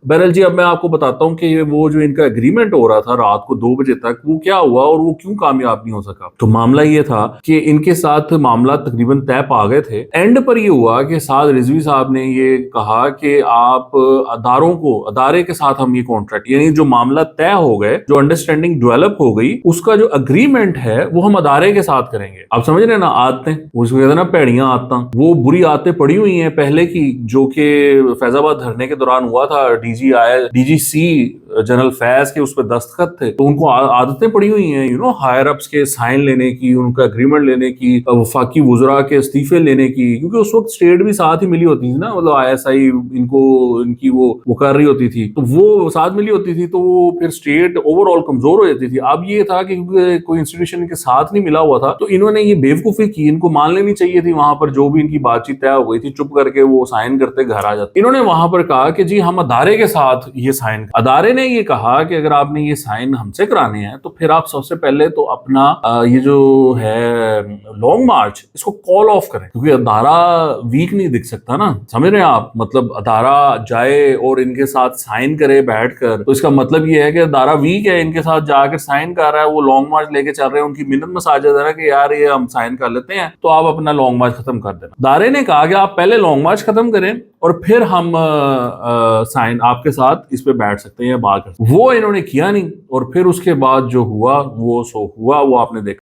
बहरहाल जी, अब मैं आपको बताता हूँ कि ये वो जो इनका एग्रीमेंट हो रहा था रात को 2 बजे तक, वो क्या हुआ और वो क्यों कामयाब नहीं हो सका। तो मामला ये था कि इनके साथ मामला तकरीबन तय पा गए थे। एंड पर ये हुआ कि साद रिजवी साहब ने ये कहा कि आप अदारे के साथ हम ये कॉन्ट्रैक्ट, यानी जो मामला तय हो गए, जो अंडरस्टैंडिंग डेवलप हो गई, उसका जो अग्रीमेंट है वो हम अदारे के साथ करेंगे। आप समझ रहे हैं ना, आदतें, उसको कहते हैं ना पेड़ियां आदतें, वो बुरी आदतें पड़ी हुई हैं पहले की, जो कि फैजाबाद धरने के दौरान हुआ था। डीजीसी जनरल फैज के उस पर दस्तखत थे, तो उनको आदतें पड़ी हुई हैं, हायर अप्स के साइन लेने की, उनका एग्रीमेंट लेने की, वफाकी वुजरा के इस्तीफे लेने की, क्योंकि उस वक्त स्टेट भी साथ ही मिली होती थी ना, मतलब आईएसआई इनको इनकी वो कर रही होती थी, तो वो साथ मिली होती थी, तो वो फिर स्टेट ओवरऑल कमजोर हो जाती थी। अब ये था कि कोई इंस्टीट्यूशन के साथ नहीं मिला हुआ था, तो इन्होंने ये बेवकूफी की, इनको मान लेनी चाहिए थी वहां पर जो भी इनकी बातचीत तय हो गई थी, चुप करके वो साइन करते घर आ जाते। इन्होंने वहां पर कहा कि जी हम अदारे के साथ ये साइन, अदारे ने ये कहा कि अगर आपने ये साइन हमसे कराने हैं तो फिर आप सबसे पहले तो अपना ये जो है लॉन्ग मार्च, इसको कॉल ऑफ करें, क्योंकि अदारा वीक नहीं दिख सकता ना, समझ रहे हैं आप। मतलब अदारा जाए और इनके साथ साइन करे बैठकर, तो इसका मतलब ये है कि अदारा वीक है, इनके साथ जाकर साइन कर रहा है, वो लॉन्ग मार्च लेके चल रहे हैं, उनकी मिन्नत मसाजत है ना कि यार ये हम साइन कर लेते हैं तो आप अपना लॉन्ग मार्च खत्म कर देना। अदारे ने कहा कि आप पहले लॉन्ग मार्च खत्म करें और फिर हम साइन आपके साथ इस पे बैठ सकते हैं या बात कर सकते हैं। वो इन्होंने किया नहीं, और फिर उसके बाद जो हुआ वो सो हुआ, वो आपने देखा।